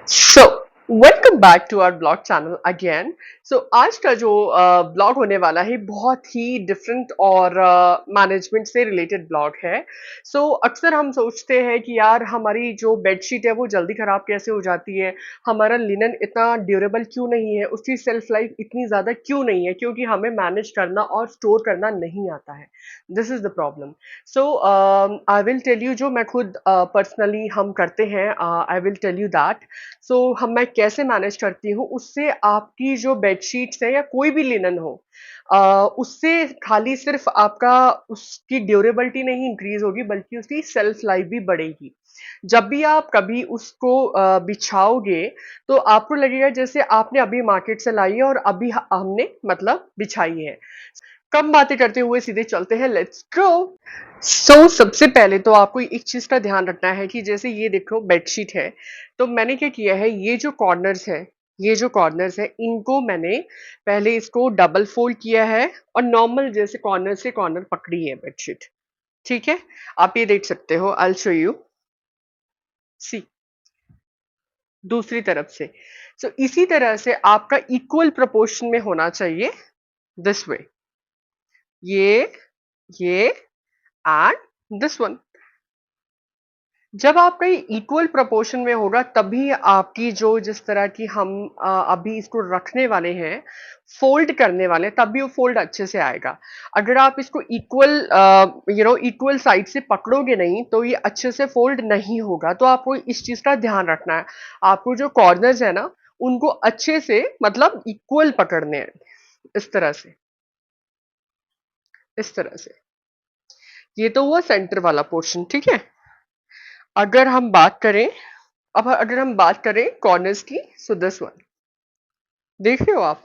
So welcome back to our blog channel again. So आज का जो ब्लॉग होने वाला है बहुत ही डिफरेंट और मैनेजमेंट से रिलेटेड ब्लॉग है। अक्सर हम सोचते हैं कि यार हमारी जो बेडशीट है वो जल्दी खराब कैसे हो जाती है, हमारा लिनन इतना ड्यूरेबल क्यों नहीं है, उसकी सेल्फ लाइफ इतनी ज़्यादा क्यों नहीं है, क्योंकि हमें मैनेज करना और स्टोर करना नहीं आता है। This is the problem. I will tell you, जो मैं खुद पर्सनली हम करते हैं, I will tell you that. हम मैं कैसे मैनेज करती हूँ, उससे आपकी जो बेडशीट्स है या कोई भी लिनन हो, उससे खाली सिर्फ आपका उसकी ड्यूरेबिलिटी नहीं इंक्रीज होगी बल्कि उसकी सेल्फ लाइफ भी बढ़ेगी। जब भी आप कभी उसको बिछाओगे तो आपको लगेगा जैसे आपने अभी मार्केट से लाई है और अभी हमने मतलब बिछाई है। कम बातें करते हुए सीधे चलते हैं, लेट्स गो। सबसे पहले तो आपको एक चीज का ध्यान रखना है कि जैसे ये देखो बेडशीट है, तो मैंने क्या किया है, ये जो कॉर्नर्स है इनको मैंने पहले इसको डबल फोल्ड किया है और नॉर्मल जैसे कॉर्नर से कॉर्नर पकड़ी है बेडशीट। ठीक है, आप ये देख सकते हो, आई शो यू। सी, दूसरी तरफ से। इसी तरह से आपका इक्वल प्रोपोर्शन में होना चाहिए, दिस वे, ये ये एंड दिस वन। जब आपका ये इक्वल प्रोपोर्शन में होगा तभी आपकी जो जिस तरह की हम अभी इसको रखने वाले हैं, फोल्ड करने वाले हैं, तभी वो फोल्ड अच्छे से आएगा। अगर आप इसको इक्वल इक्वल साइड से पकड़ोगे नहीं तो ये अच्छे से फोल्ड नहीं होगा। तो आपको इस चीज का ध्यान रखना है। आपको जो कॉर्नर्स है ना, उनको अच्छे से मतलब इक्वल पकड़ने हैं, इस तरह से, इस तरह से। ये तो हुआ सेंटर वाला पोर्शन, ठीक है। अगर हम बात करें अब अगर हम बात करें कॉर्नर्स की, सो दिस वन, देख रहे हो आप।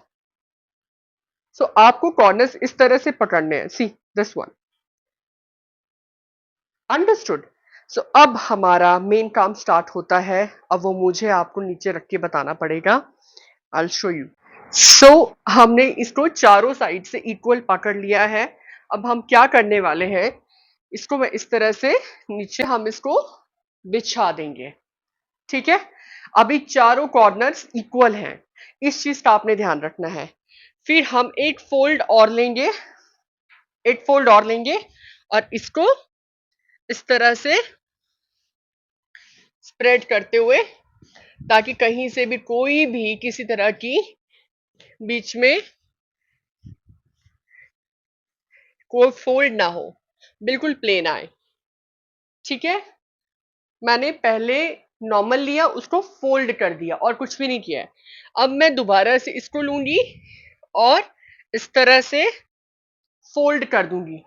आपको कॉर्नर्स इस तरह से पकड़ने हैं, सी, दिस वन, अंडरस्टूड। अब हमारा मेन काम स्टार्ट होता है। अब वो मुझे आपको नीचे रख के बताना पड़ेगा, आई शो यू। हमने इसको चारों साइड से इक्वल पकड़ लिया है। अब हम क्या करने वाले हैं, इसको मैं इस तरह से नीचे हम इसको बिछा देंगे। ठीक है, अभी चारों कॉर्नर्स इक्वल हैं, इस चीज का आपने ध्यान रखना है। फिर हम एक फोल्ड और लेंगे और इसको इस तरह से स्प्रेड करते हुए, ताकि कहीं से भी कोई भी किसी तरह की बीच में कोई फोल्ड ना हो, बिल्कुल प्लेन आए। ठीक है, मैंने पहले नॉर्मल लिया, उसको फोल्ड कर दिया और कुछ भी नहीं किया है। अब मैं दोबारा से इसको लूंगी और इस तरह से फोल्ड कर दूंगी।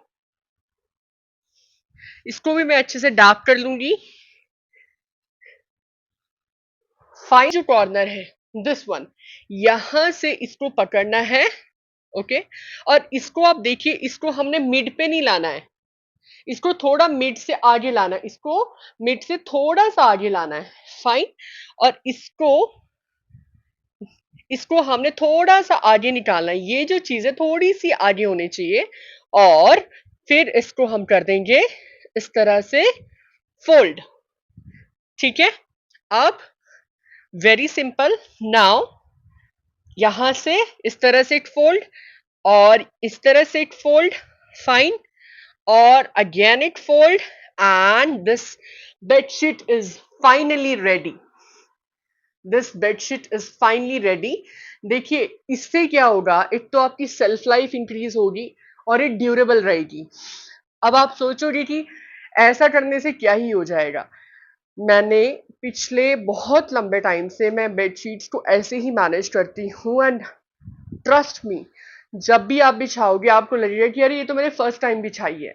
इसको भी मैं अच्छे से डार्क कर लूंगी। फाइन जो कॉर्नर है, दिस वन, यहां से इसको पकड़ना है। ओके, और इसको आप देखिए, इसको हमने मिड पे नहीं लाना है, इसको थोड़ा मिड से आगे लाना है, इसको मिड से थोड़ा सा आगे लाना है। फाइन, और इसको इसको हमने थोड़ा सा आगे निकालना है, ये जो चीज है थोड़ी सी आगे होनी चाहिए। और फिर इसको हम कर देंगे इस तरह से फोल्ड। ठीक है, अब वेरी सिंपल। नाउ यहां से इस तरह से एक फोल्ड और इस तरह से एक फोल्ड, फाइन, और अगेन एक fold, and this bedsheet is finally ready. This bedsheet is finally ready. देखिए, इससे क्या होगा, एक तो आपकी सेल्फ लाइफ इंक्रीज होगी और ये ड्यूरेबल रहेगी। अब आप सोचोगे कि ऐसा करने से क्या ही हो जाएगा। मैंने पिछले बहुत लंबे टाइम से मैं बेडशीट्स को ऐसे ही मैनेज करती हूँ, एंड ट्रस्ट मी, जब भी आप बिछाओगे आपको लगेगा कि अरे ये तो मैंने फर्स्ट टाइम बिछाई है।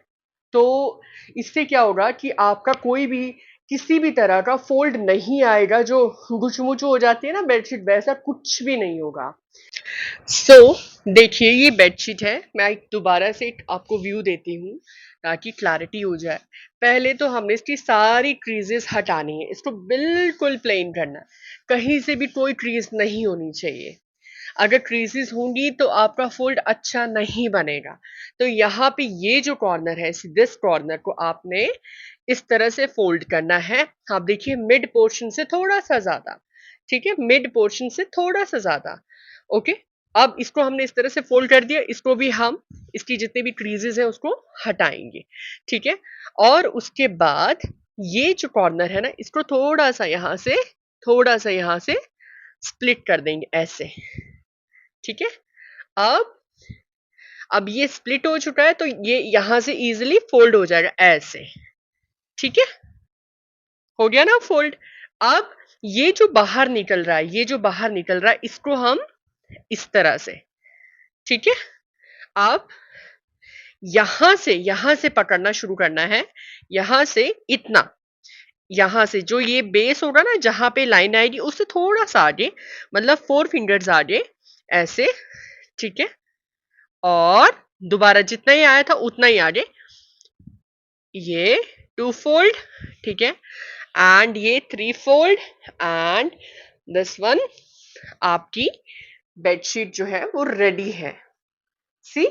तो इससे क्या होगा कि आपका कोई भी किसी भी तरह का फोल्ड नहीं आएगा, जो गुचमुचु हो जाती है ना बेडशीट, वैसा कुछ भी नहीं होगा। देखिए, ये बेडशीट है, मैं एक दोबारा से एक आपको व्यू देती हूँ ताकि क्लैरिटी हो जाए। पहले तो हमने इसकी सारी क्रीजेस हटानी है, इसको बिल्कुल प्लेन करना है, कहीं से भी कोई क्रीज नहीं होनी चाहिए। अगर क्रीजेस होंगी तो आपका फोल्ड अच्छा नहीं बनेगा। तो यहाँ पे ये जो कॉर्नर है, दिस कॉर्नर को आपने इस तरह से फोल्ड करना है। आप देखिए, मिड पोर्शन से थोड़ा सा ज्यादा। ठीक है, मिड पोर्शन से थोड़ा सा ज्यादा। ओके, अब इसको हमने इस तरह से फोल्ड कर दिया, इसको भी हम इसकी जितने भी क्रीजेस हैं उसको हटाएंगे। ठीक है, और उसके बाद ये जो कॉर्नर है ना, इसको थोड़ा सा यहां से स्प्लिट कर देंगे ऐसे। ठीक है, अब ये स्प्लिट हो चुका है, तो ये यहां से इजीली फोल्ड हो जाएगा ऐसे। ठीक है, हो गया ना फोल्ड। अब ये जो बाहर निकल रहा है इसको हम इस तरह से, ठीक है, अब यहां से पकड़ना शुरू करना है, यहां से इतना, यहां से जो ये बेस होगा ना जहां पे लाइन आएगी उससे थोड़ा सा आगे, मतलब 4 फिंगर्स आगे ऐसे। ठीक है, और दोबारा जितना ही आया था उतना ही आगे, ये 2 फोल्ड। ठीक है, एंड ये 3 फोल्ड, एंड दिस वन, आपकी बेडशीट जो है वो रेडी है। See,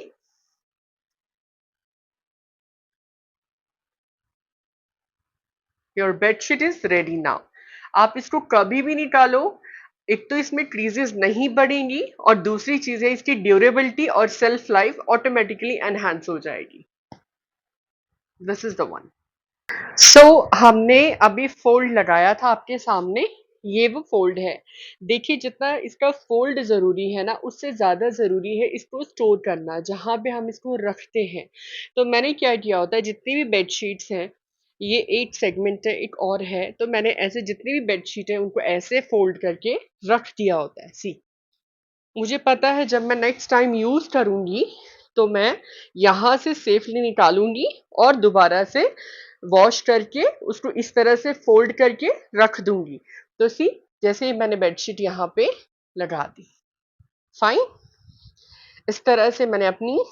your bedsheet is ready now. आप इसको कभी भी निकालो, एक तो इसमें क्रीजेस नहीं बढ़ेंगी और दूसरी चीज है इसकी ड्यूरेबिलिटी और सेल्फ लाइफ ऑटोमेटिकली एनहांस हो जाएगी। This is the one. So हमने अभी फोल्ड लगाया था आपके सामने, ये वो फोल्ड है। देखिए जितना इसका फोल्ड जरूरी है ना, उससे ज्यादा जरूरी है इसको स्टोर करना जहां पे हम इसको रखते हैं। तो मैंने क्या किया होता है, जितनी भी बेडशीट्स हैं, ये एक सेगमेंट है, एक और है, तो मैंने ऐसे जितनी भी बेडशीट है उनको ऐसे फोल्ड करके रख दिया होता है। सी, मुझे पता है जब मैं नेक्स्ट टाइम यूज करूंगी तो मैं यहां से सेफली निकालूंगी और दोबारा से वॉश करके उसको इस तरह से फोल्ड करके रख दूंगी। तो सी, जैसे ही मैंने बेडशीट यहाँ पे लगा दी, फाइन, इस तरह से मैंने अपनी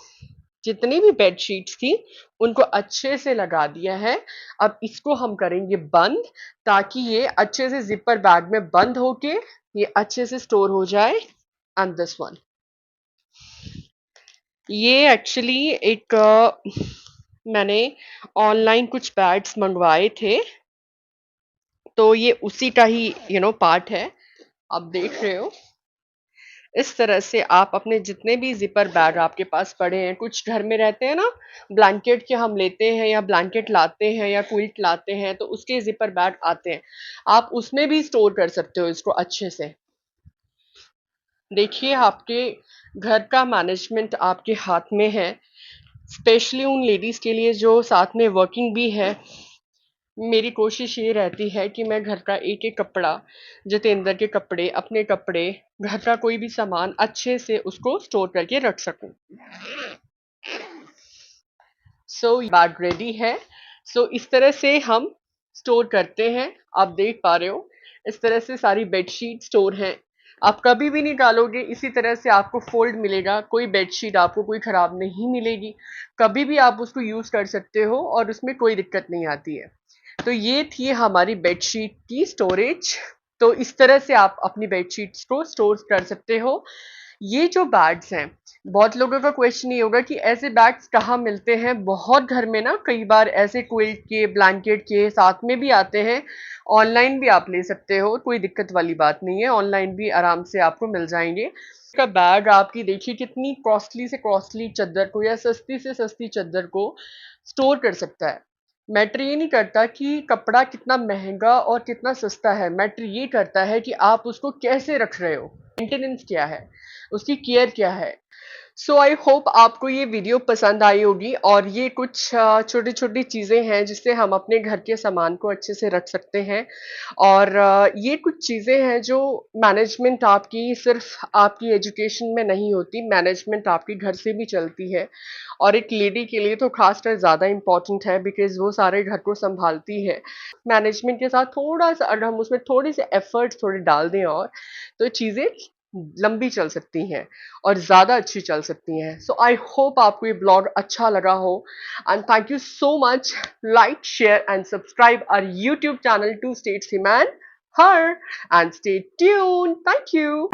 जितनी भी बेडशीट्स थी उनको अच्छे से लगा दिया है। अब इसको हम करेंगे बंद, ताकि ये अच्छे से जिपर बैग में बंद होके ये अच्छे से स्टोर हो जाए। एंड दिस वन, ये एक्चुअली एक मैंने ऑनलाइन कुछ पैड्स मंगवाए थे, तो ये उसी का ही पार्ट है। आप देख रहे हो, इस तरह से आप अपने जितने भी जिपर बैग आपके पास पड़े हैं, कुछ घर में रहते हैं ना, ब्लैंकेट के हम लेते हैं या ब्लैंकेट लाते हैं या क्विल्ट लाते हैं, तो उसके जिपर बैग आते हैं, आप उसमें भी स्टोर कर सकते हो इसको अच्छे से। देखिए, आपके घर का मैनेजमेंट आपके हाथ में है, स्पेशली उन लेडीज के लिए जो साथ में वर्किंग भी है। मेरी कोशिश ये रहती है कि मैं घर का एक एक कपड़ा, जितेंद्र के कपड़े, अपने कपड़े, घर का कोई भी सामान अच्छे से उसको स्टोर करके रख सकूं। सो बैग रेडी है। सो इस तरह से हम स्टोर करते हैं। आप देख पा रहे हो, इस तरह से सारी बेडशीट स्टोर हैं। आप कभी भी निकालोगे इसी तरह से आपको फोल्ड मिलेगा, कोई बेडशीट आपको कोई खराब नहीं मिलेगी, कभी भी आप उसको यूज कर सकते हो और उसमें कोई दिक्कत नहीं आती है। तो ये थी हमारी बेडशीट की स्टोरेज। तो इस तरह से आप अपनी बेडशीट्स को स्टोर कर सकते हो। ये जो बैग्स हैं, बहुत लोगों का क्वेश्चन ये होगा कि ऐसे बैग्स कहाँ मिलते हैं। बहुत घर में ना कई बार ऐसे क्विल्ट के, ब्लैंकेट के साथ में भी आते हैं। ऑनलाइन भी आप ले सकते हो, कोई दिक्कत वाली बात नहीं है, ऑनलाइन भी आराम से आपको मिल जाएंगे। का बैग आपकी देखिए कितनी कॉस्टली से कॉस्टली चादर को या सस्ती से सस्ती चादर को स्टोर कर सकता है। मैटर ये नहीं करता कि कपड़ा कितना महंगा और कितना सस्ता है, मैटर ये करता है कि आप उसको कैसे रख रहे हो, मेंटेनेंस क्या है, उसकी केयर क्या है। सो आई होप आपको ये वीडियो पसंद आई होगी, और ये कुछ छोटी छोटी चीज़ें हैं जिससे हम अपने घर के सामान को अच्छे से रख सकते हैं। और ये कुछ चीज़ें हैं जो मैनेजमेंट आपकी सिर्फ आपकी एजुकेशन में नहीं होती, मैनेजमेंट आपकी घर से भी चलती है। और एक लेडी के लिए तो खासकर ज़्यादा इम्पॉर्टेंट है, बिकॉज वो सारे घर को संभालती है। मैनेजमेंट के साथ थोड़ा सा अगर हम उसमें थोड़े से एफर्ट्स थोड़े डाल दें, और तो चीज़ें लंबी चल सकती हैं और ज़्यादा अच्छी चल सकती हैं। सो आई होप आपको ये ब्लॉग अच्छा लगा हो, and thank you so much. Like, share and subscribe our YouTube channel to state seaman her, and stay tune. Thank you.